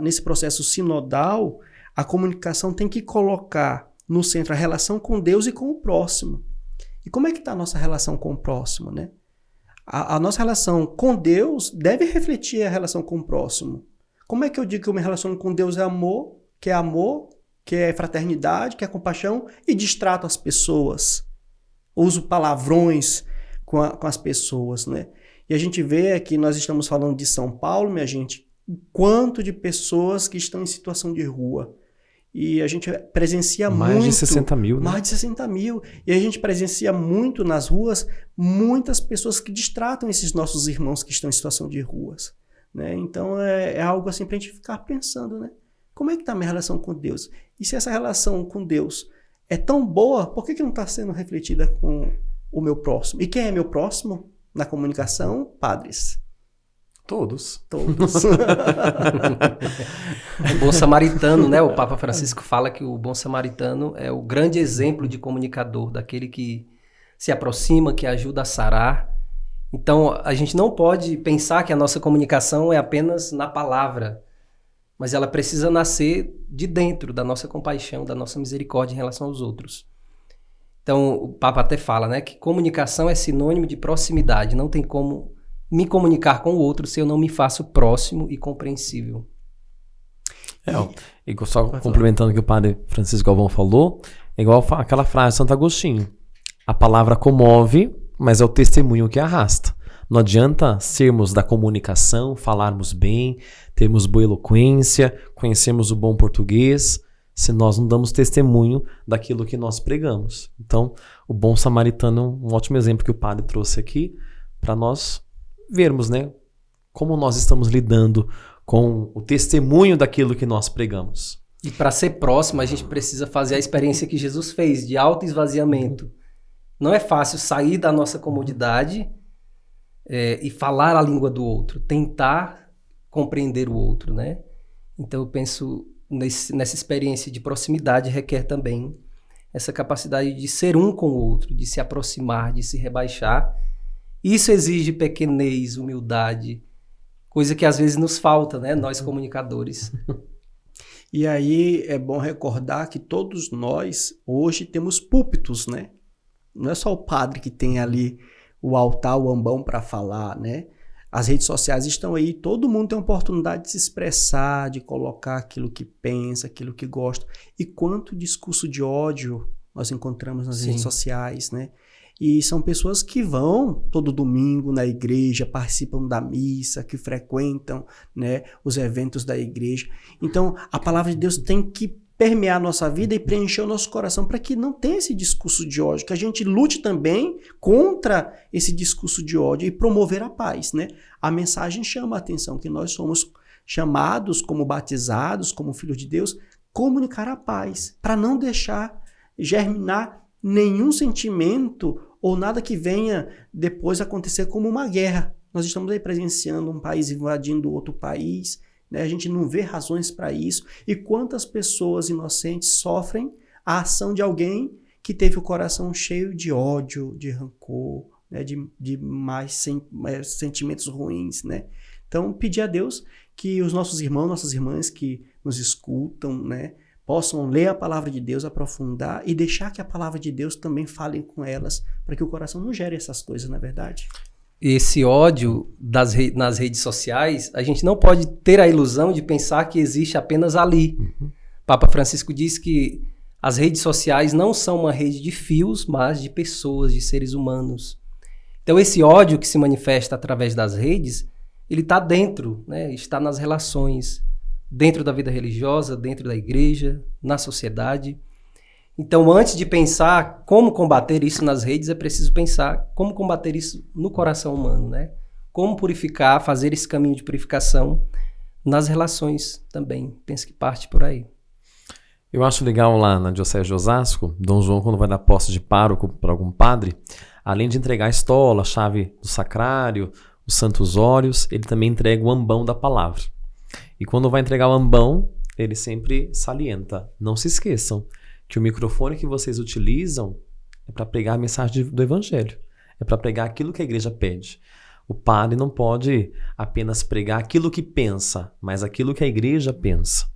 nesse processo sinodal, a comunicação tem que colocar no centro a relação com Deus e com o próximo. E como é que está a nossa relação com o próximo, né? A nossa relação com Deus deve refletir a relação com o próximo. Como é que eu digo que eu me relaciono com Deus amor, que é fraternidade, que é compaixão, e distrato as pessoas? Uso palavrões com as pessoas, né? E a gente vê aqui, nós estamos falando de São Paulo, minha gente, quanto de pessoas que estão em situação de rua. E a gente presencia mais de 60 mil, né? Mais de 60 mil. E a gente presencia muito nas ruas, muitas pessoas que distratam esses nossos irmãos que estão em situação de ruas, né? Então é algo assim para a gente ficar pensando, né? Como é que está a minha relação com Deus? E se essa relação com Deus é tão boa, por que não está sendo refletida com o meu próximo? E quem é meu próximo na comunicação? Padres. Todos. O bom samaritano, né? O Papa Francisco fala que o bom samaritano é o grande exemplo de comunicador, daquele que se aproxima, que ajuda a sarar. Então, a gente não pode pensar que a nossa comunicação é apenas na palavra, mas ela precisa nascer de dentro da nossa compaixão, da nossa misericórdia em relação aos outros. Então, o Papa até fala, né, que comunicação é sinônimo de proximidade. Não tem como me comunicar com o outro se eu não me faço próximo e compreensível. Só complementando o que o padre Francisco Galvão falou, é igual aquela frase de Santo Agostinho: a palavra comove, mas é o testemunho que arrasta. Não adianta sermos da comunicação, falarmos bem, termos boa eloquência, conhecermos o bom português, se nós não damos testemunho daquilo que nós pregamos. Então, o bom samaritano é um ótimo exemplo que o padre trouxe aqui para nós vermos, né, como nós estamos lidando com o testemunho daquilo que nós pregamos. E para ser próximo, a gente precisa fazer a experiência que Jesus fez, de autoesvaziamento. Não é fácil sair da nossa comodidade e falar a língua do outro, tentar compreender o outro, né? Então eu penso nessa experiência de proximidade requer também essa capacidade de ser um com o outro, de se aproximar, de se rebaixar. Isso exige pequenez, humildade, coisa que às vezes nos falta, né? Nós comunicadores. E aí é bom recordar que todos nós hoje temos púlpitos, né? Não é só o padre que tem ali o altar, o ambão para falar, né? As redes sociais estão aí, todo mundo tem a oportunidade de se expressar, de colocar aquilo que pensa, aquilo que gosta. E quanto discurso de ódio nós encontramos nas redes sociais, né? E são pessoas que vão todo domingo na igreja, participam da missa, que frequentam, né, os eventos da igreja. Então, a palavra de Deus tem que permear a nossa vida e preencher o nosso coração para que não tenha esse discurso de ódio, que a gente lute também contra esse discurso de ódio e promover a paz, né? A mensagem chama a atenção que nós somos chamados como batizados, como filhos de Deus, comunicar a paz, para não deixar germinar nenhum sentimento ou nada que venha depois acontecer como uma guerra. Nós estamos aí presenciando um país invadindo outro país, né? A gente não vê razões para isso. E quantas pessoas inocentes sofrem a ação de alguém que teve o coração cheio de ódio, de rancor, né? de mais sentimentos ruins, né? Então, pedir a Deus que os nossos irmãos, nossas irmãs que nos escutam, né, possam ler a palavra de Deus, aprofundar e deixar que a palavra de Deus também fale com elas, para que o coração não gere essas coisas, não é verdade? Esse ódio nas redes sociais, a gente não pode ter a ilusão de pensar que existe apenas ali. Papa Francisco diz que as redes sociais não são uma rede de fios, mas de pessoas, de seres humanos. Então esse ódio que se manifesta através das redes, ele está dentro, né? Está nas relações, dentro da vida religiosa, dentro da igreja, na sociedade. Então, antes de pensar como combater isso nas redes, é preciso pensar como combater isso no coração humano, né? Como purificar, fazer esse caminho de purificação nas relações também. Penso que parte por aí. Eu acho legal lá na Diocese de Osasco, Dom João, quando vai dar posse de pároco para algum padre, além de entregar a estola, a chave do sacrário, os santos óleos, ele também entrega o ambão da palavra. E quando vai entregar o ambão, ele sempre salienta: não se esqueçam que o microfone que vocês utilizam é para pregar a mensagem do Evangelho, é para pregar aquilo que a igreja pede. O padre não pode apenas pregar aquilo que pensa, mas aquilo que a igreja pensa.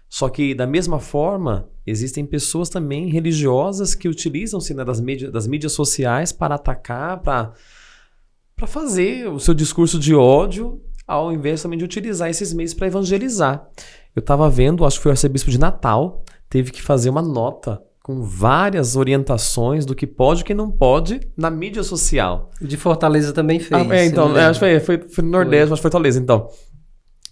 Só que, da mesma forma, existem pessoas também religiosas que utilizam-se, né, das mídias sociais para atacar, para fazer o seu discurso de ódio, ao invés também de utilizar esses meios para evangelizar. Eu estava vendo, acho que foi o arcebispo de Natal, teve que fazer uma nota com várias orientações do que pode e o que não pode na mídia social. O de Fortaleza também fez. Então, acho que foi no Nordeste, mas Fortaleza, então.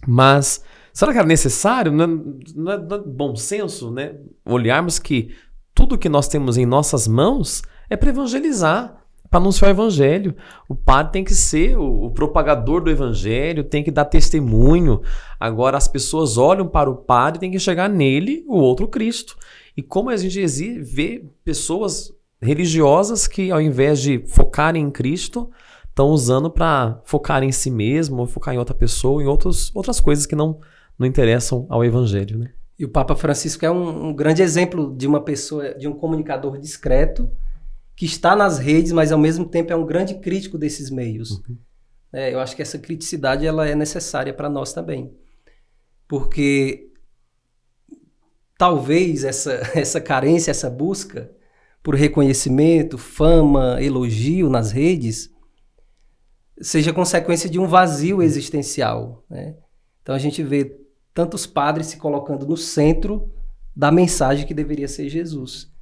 Mas será que era necessário? Não é bom senso, né? Olharmos que tudo que nós temos em nossas mãos é para evangelizar, para anunciar o evangelho. O padre tem que ser o propagador do evangelho, tem que dar testemunho. Agora as pessoas olham para o padre e tem que enxergar nele o outro Cristo. E como a gente vê pessoas religiosas que, ao invés de focarem em Cristo, estão usando para focar em si mesmo, ou focar em outra pessoa, em outras coisas que não interessam ao evangelho, né? E o Papa Francisco é um grande exemplo de uma pessoa, de um comunicador discreto, que está nas redes, mas ao mesmo tempo é um grande crítico desses meios. Uhum. Eu acho que essa criticidade ela é necessária para nós também. Porque talvez essa carência, essa busca por reconhecimento, fama, elogio nas redes, seja consequência de um vazio existencial, né? Então a gente vê tantos padres se colocando no centro da mensagem que deveria ser Jesus.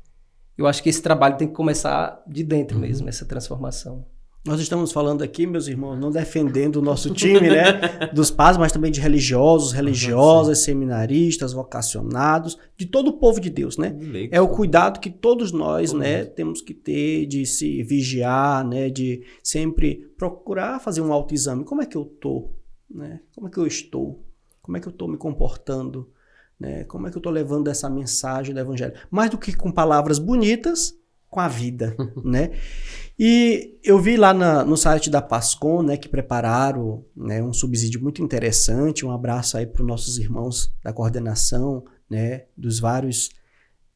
Eu acho que esse trabalho tem que começar de dentro mesmo, essa transformação. Nós estamos falando aqui, meus irmãos, não defendendo o nosso time, né, dos padres, mas também de religiosos, religiosas, seminaristas, vocacionados, de todo o povo de Deus, né? É o cuidado que todos nós, né, temos que ter de se vigiar, né, de sempre procurar fazer um autoexame. Como é que eu estou, né? Como é que eu estou? Como é que eu estou me comportando? Né? Como é que eu estou levando essa mensagem do Evangelho? Mais do que com palavras bonitas, com a vida, né? E eu vi lá no site da Pascom, né, que prepararam, né, um subsídio muito interessante. Um abraço aí para os nossos irmãos da coordenação, né, dos vários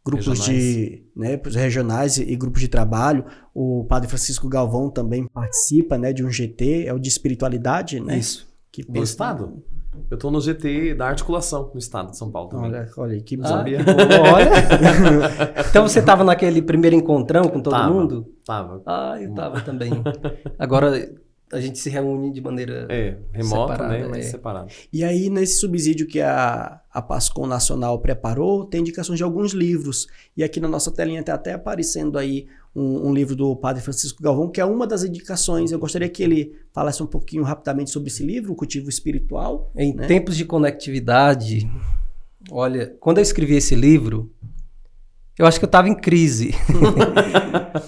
grupos regionais e grupos de trabalho. O Padre Francisco Galvão também participa, né, de um GT, é o de espiritualidade, né? Isso. Que do Estado? Eu estou no GT da articulação no Estado de São Paulo também. Olha que sabia. Olha. Então você estava naquele primeiro encontrão com todo mundo? Tava. Eu tava também. Agora a gente se reúne de maneira remota, separada, né? Mas separado. E aí, nesse subsídio que a Pascom Nacional preparou, tem indicações de alguns livros. E aqui na nossa telinha está até aparecendo aí um livro do Padre Francisco Galvão, que é uma das indicações. Eu gostaria que ele falasse um pouquinho rapidamente sobre esse livro, O Cultivo Espiritual. Em tempos de conectividade, olha, quando eu escrevi esse livro, eu acho que eu estava em crise.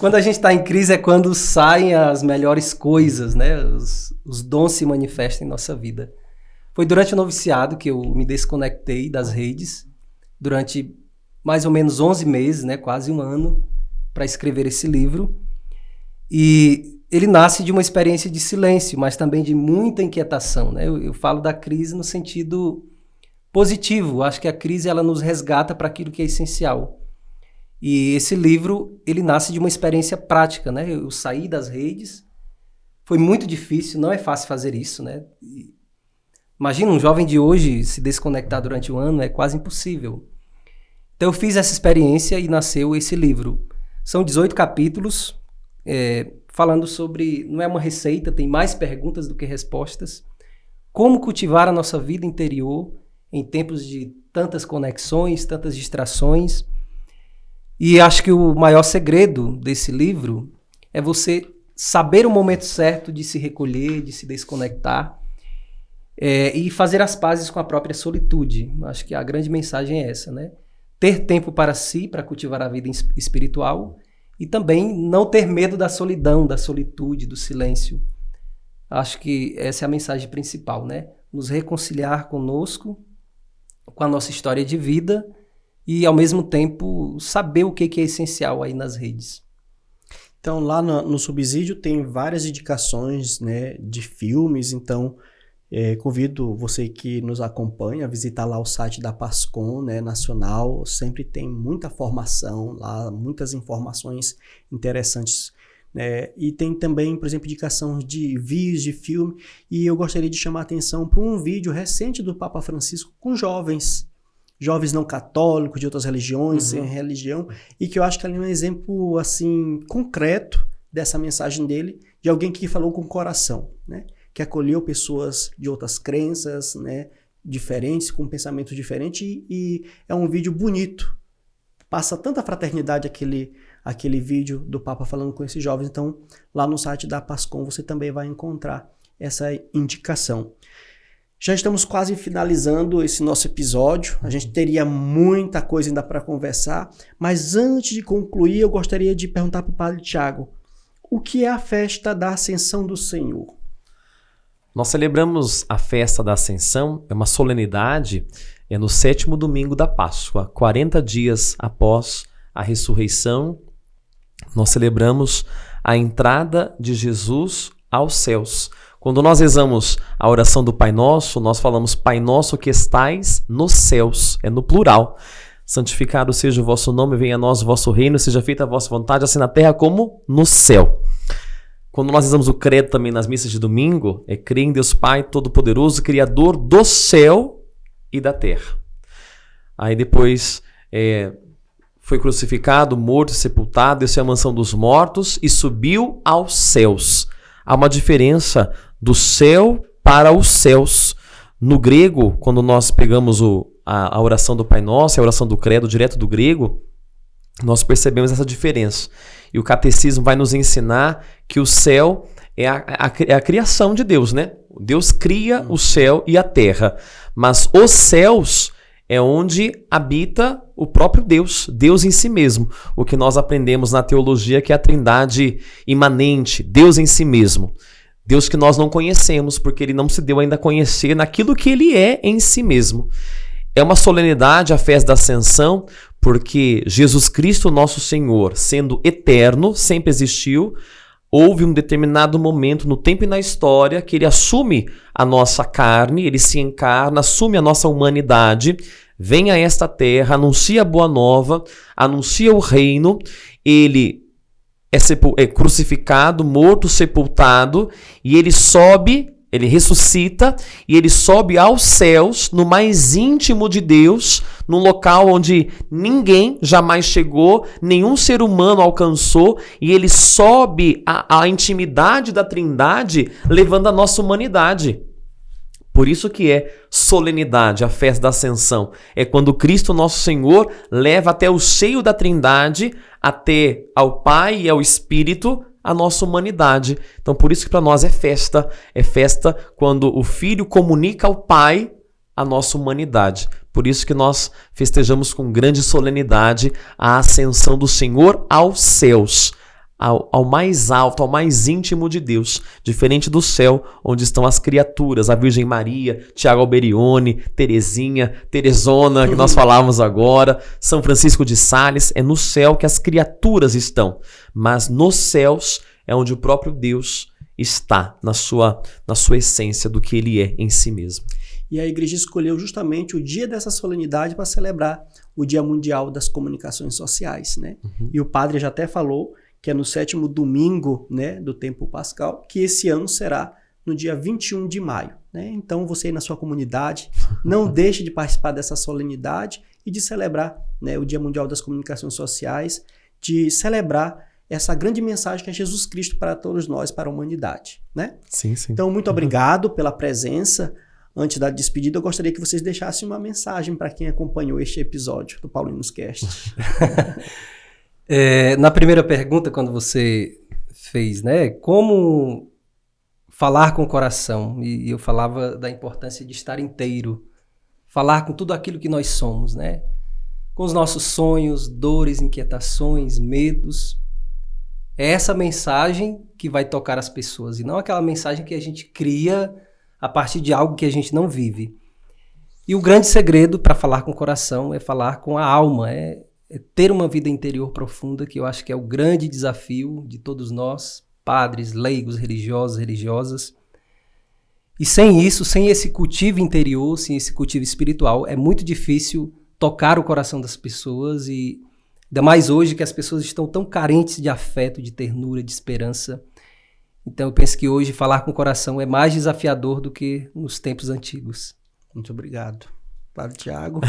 Quando a gente está em crise é quando saem as melhores coisas, né? Os dons se manifestam em nossa vida. Foi durante o noviciado que eu me desconectei das redes, durante mais ou menos 11 meses, né? Quase um ano, para escrever esse livro. E ele nasce de uma experiência de silêncio, mas também de muita inquietação, né? Eu falo da crise no sentido positivo. Acho que a crise ela nos resgata para aquilo que é essencial. E esse livro, ele nasce de uma experiência prática, né? Eu saí das redes, foi muito difícil, não é fácil fazer isso, né? Imagina um jovem de hoje se desconectar durante um ano, é quase impossível. Então eu fiz essa experiência e nasceu esse livro. São 18 capítulos, falando sobre, não é uma receita, tem mais perguntas do que respostas. Como cultivar a nossa vida interior em tempos de tantas conexões, tantas distrações. E acho que o maior segredo desse livro é você saber o momento certo de se recolher, de se desconectar e fazer as pazes com a própria solitude. Acho que a grande mensagem é essa, né? Ter tempo para si, para cultivar a vida espiritual e também não ter medo da solidão, da solitude, do silêncio. Acho que essa é a mensagem principal, né? nos reconciliar conosco, com a nossa história de vida e, ao mesmo tempo, saber o que é essencial aí nas redes. Então, lá no Subsídio tem várias indicações, né, de filmes. Então, convido você que nos acompanha a visitar lá o site da Pascom, né, nacional. Sempre tem muita formação lá, muitas informações interessantes, né? E tem também, por exemplo, indicação de vídeos de filme. E eu gostaria de chamar a atenção para um vídeo recente do Papa Francisco com jovens não católicos, de outras religiões, sem religião, e que eu acho que ali é um exemplo, assim, concreto dessa mensagem dele, de alguém que falou com o coração, né? Que acolheu pessoas de outras crenças, né, diferentes, com pensamentos diferentes, e é um vídeo bonito. Passa tanta fraternidade aquele vídeo do Papa falando com esses jovens. Então, lá no site da Pascom você também vai encontrar essa indicação. Já estamos quase finalizando esse nosso episódio. A gente teria muita coisa ainda para conversar, mas antes de concluir, eu gostaria de perguntar para o Padre Tiago, o que é a festa da Ascensão do Senhor? Nós celebramos a festa da Ascensão, é uma solenidade, no 7º domingo da Páscoa, 40 dias após a ressurreição. Nós celebramos a entrada de Jesus aos céus. Quando nós rezamos a oração do Pai Nosso, nós falamos Pai Nosso que estais nos céus, é no plural. Santificado seja o vosso nome, venha a nós o vosso reino, seja feita a vossa vontade, assim na terra como no céu. Quando nós rezamos o credo também nas missas de domingo, é crer em Deus Pai Todo-Poderoso, Criador do céu e da terra. Aí depois foi crucificado, morto e sepultado, desceu à mansão dos mortos e subiu aos céus. Há uma diferença do céu para os céus. No grego, quando nós pegamos a oração do Pai Nosso, a oração do credo direto do grego, nós percebemos essa diferença. E o catecismo vai nos ensinar que o céu é a criação de Deus, né? Deus cria o céu e a terra, mas os céus é onde habita o próprio Deus, Deus em si mesmo. O que nós aprendemos na teologia que é a trindade imanente, Deus em si mesmo. Deus que nós não conhecemos, porque ele não se deu ainda a conhecer naquilo que ele é em si mesmo. É uma solenidade a festa da Ascensão, porque Jesus Cristo, nosso Senhor, sendo eterno, sempre existiu, houve um determinado momento no tempo e na história que ele assume a nossa carne, ele se encarna, assume a nossa humanidade, vem a esta terra, anuncia a boa nova, anuncia o reino, ele é crucificado, morto, sepultado, e ele sobe, ele ressuscita e ele sobe aos céus, no mais íntimo de Deus, num local onde ninguém jamais chegou, nenhum ser humano alcançou, e ele sobe à intimidade da Trindade, levando a nossa humanidade. Por isso que é solenidade, a festa da Ascensão. É quando Cristo nosso Senhor leva até o seio da Trindade, até ao Pai e ao Espírito, a nossa humanidade. Então por isso que para nós é festa quando o Filho comunica ao Pai a nossa humanidade. Por isso que nós festejamos com grande solenidade a ascensão do Senhor aos céus, ao mais alto, ao mais íntimo de Deus, diferente do céu, onde estão as criaturas, a Virgem Maria, Tiago Alberione, Terezinha, Teresona, que nós falávamos agora, São Francisco de Sales. É no céu que as criaturas estão, mas nos céus é onde o próprio Deus está, na sua essência do que ele é em si mesmo. E a igreja escolheu justamente o dia dessa solenidade para celebrar o Dia Mundial das Comunicações Sociais, né? E o padre já até falou que é no 7º domingo, né, do tempo pascal, que esse ano será no dia 21 de maio. Né? Então, você aí na sua comunidade, não deixe de participar dessa solenidade e de celebrar, né, o Dia Mundial das Comunicações Sociais, de celebrar essa grande mensagem que é Jesus Cristo para todos nós, para a humanidade. Né? Sim, sim. Então, muito obrigado pela presença. Antes da despedida, eu gostaria que vocês deixassem uma mensagem para quem acompanhou este episódio do Paulinos Cast. Na primeira pergunta, quando você fez, né, como falar com o coração, e eu falava da importância de estar inteiro, falar com tudo aquilo que nós somos, né, com os nossos sonhos, dores, inquietações, medos. É essa mensagem que vai tocar as pessoas, e não aquela mensagem que a gente cria a partir de algo que a gente não vive. E o grande segredo para falar com o coração é falar com a alma, é ter uma vida interior profunda, que eu acho que é o grande desafio de todos nós, padres, leigos, religiosos, religiosas. E sem isso, sem esse cultivo interior, sem esse cultivo espiritual, é muito difícil tocar o coração das pessoas, e ainda mais hoje que as pessoas estão tão carentes de afeto, de ternura, de esperança. Então eu penso que hoje falar com o coração é mais desafiador do que nos tempos antigos. Muito obrigado. Padre Tiago.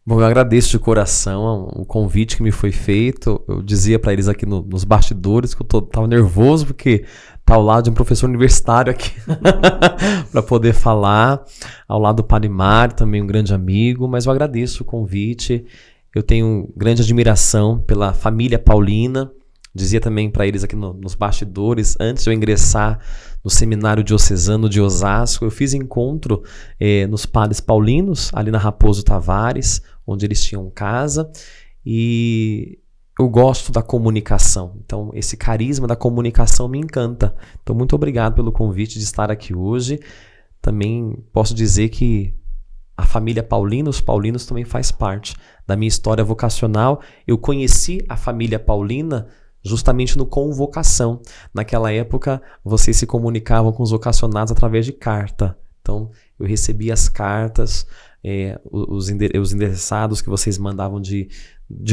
Bom, eu agradeço de coração o convite que me foi feito. Eu dizia para eles aqui nos bastidores que eu tava nervoso porque tá ao lado de um professor universitário aqui para poder falar, ao lado do Padre Mário, também um grande amigo, mas eu agradeço o convite. Eu tenho grande admiração pela família Paulina. Dizia também para eles aqui nos bastidores, antes de eu ingressar no seminário diocesano de Osasco, eu fiz encontro nos padres paulinos, ali na Raposo Tavares, onde eles tinham casa, e eu gosto da comunicação. Então, esse carisma da comunicação me encanta. Então, muito obrigado pelo convite de estar aqui hoje. Também posso dizer que a família Paulina, os paulinos também faz parte da minha história vocacional. Eu conheci a família Paulina justamente no Convocação. Naquela época, vocês se comunicavam com os vocacionados através de carta. Então, eu recebia as cartas, os endereçados que vocês mandavam de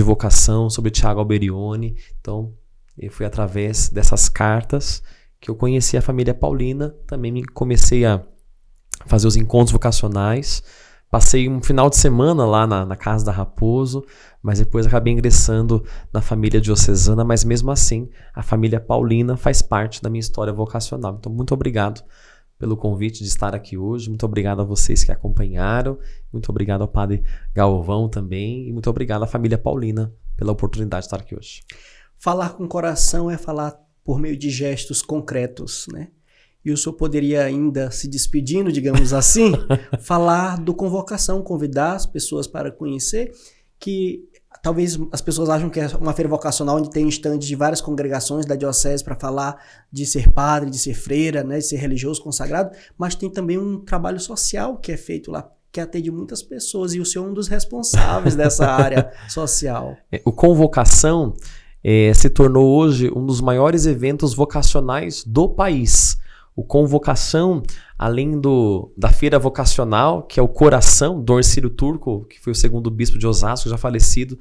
vocação sobre Tiago Alberione. Então, foi através dessas cartas que eu conheci a família Paulina. Também comecei a fazer os encontros vocacionais. Passei um final de semana lá na Casa da Raposo, mas depois acabei ingressando na família diocesana, mas mesmo assim, a família Paulina faz parte da minha história vocacional. Então, muito obrigado pelo convite de estar aqui hoje, muito obrigado a vocês que acompanharam, muito obrigado ao Padre Galvão também, e muito obrigado à família Paulina pela oportunidade de estar aqui hoje. Falar com o coração é falar por meio de gestos concretos, né? E o senhor poderia ainda, se despedindo, digamos assim, falar do Convocação, convidar as pessoas para conhecer, que talvez as pessoas acham que é uma feira vocacional onde tem estandes de várias congregações da diocese para falar de ser padre, de ser freira, né, de ser religioso consagrado, mas tem também um trabalho social que é feito lá, que atende muitas pessoas, e o senhor é um dos responsáveis dessa área social. O Convocação se tornou hoje um dos maiores eventos vocacionais do país. O Convocação, além da feira vocacional, que é o coração do Orcílio Turco, que foi o segundo bispo de Osasco, já falecido,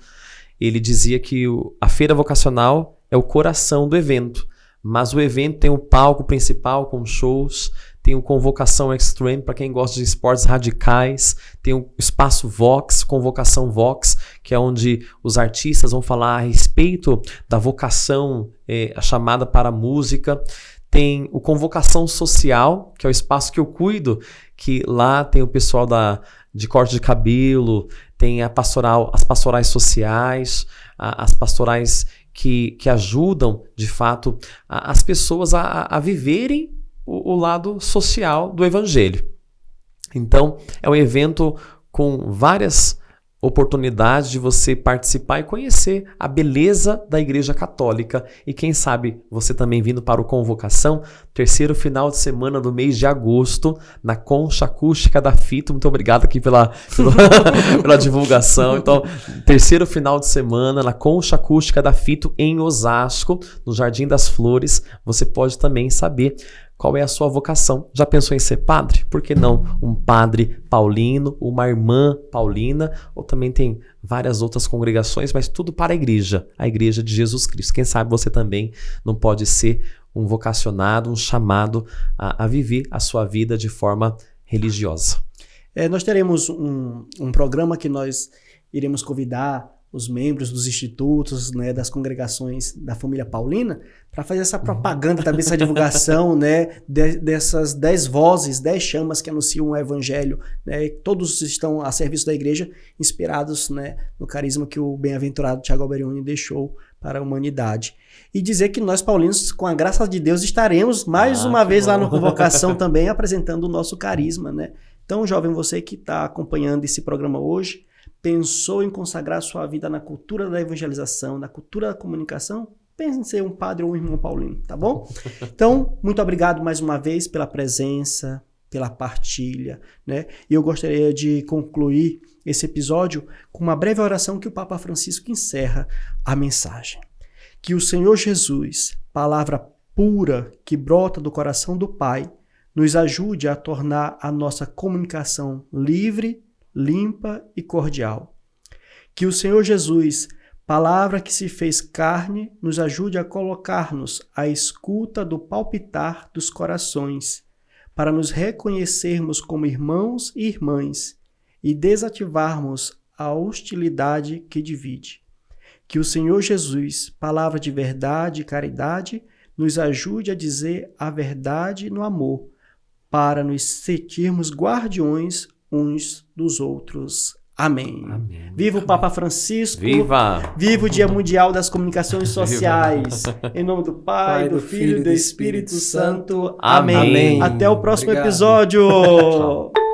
ele dizia que a feira vocacional é o coração do evento, mas o evento tem o palco principal com shows, tem o Convocação Extreme para quem gosta de esportes radicais, tem o Espaço Vox, Convocação Vox, que é onde os artistas vão falar a respeito da vocação chamada para a música. Tem o Convocação Social, que é o espaço que eu cuido, que lá tem o pessoal de corte de cabelo, tem as pastorais sociais, as pastorais que ajudam, de fato, as pessoas a viverem o lado social do Evangelho. Então, é um evento com várias oportunidade de você participar e conhecer a beleza da Igreja Católica, e quem sabe você também vindo para o Convocação, terceiro final de semana do mês de agosto, na Concha Acústica da Fito. Muito obrigado aqui pela divulgação. Então, terceiro final de semana na Concha Acústica da Fito em Osasco, no Jardim das Flores. Você pode também saber qual é a sua vocação. Já pensou em ser padre? Por que não um padre paulino, uma irmã paulina? Ou também tem várias outras congregações, mas tudo para a Igreja de Jesus Cristo. Quem sabe você também não pode ser um vocacionado, um chamado a viver a sua vida de forma religiosa. Nós teremos um programa que nós iremos convidar os membros dos institutos, né, das congregações da família Paulina, para fazer essa propaganda, também essa divulgação, né, dessas 10 vozes, 10 chamas que anunciam o Evangelho, né, todos estão a serviço da igreja, inspirados, né, no carisma que o bem-aventurado Tiago Alberione deixou para a humanidade. E dizer que nós, paulinos, com a graça de Deus, estaremos mais uma vez lá no Convocação também, apresentando o nosso carisma, né. Então, jovem, você que está acompanhando esse programa hoje, pensou em consagrar sua vida na cultura da evangelização, na cultura da comunicação, pense em ser um padre ou um irmão paulino, tá bom? Então, muito obrigado mais uma vez pela presença, pela partilha, né? E eu gostaria de concluir esse episódio com uma breve oração que o Papa Francisco encerra a mensagem. Que o Senhor Jesus, palavra pura que brota do coração do Pai, nos ajude a tornar a nossa comunicação livre, limpa e cordial. Que o Senhor Jesus, palavra que se fez carne, nos ajude a colocar-nos à escuta do palpitar dos corações, para nos reconhecermos como irmãos e irmãs e desativarmos a hostilidade que divide. Que o Senhor Jesus, palavra de verdade e caridade, nos ajude a dizer a verdade no amor, para nos sentirmos guardiões uns dos outros. Amém. Amém. Viva o Papa Francisco. Viva! Viva o Dia Mundial das Comunicações Sociais. Em nome do Pai, do Filho e do Espírito Santo. Amém. Amém. Até o próximo Obrigado. episódio. Tchau.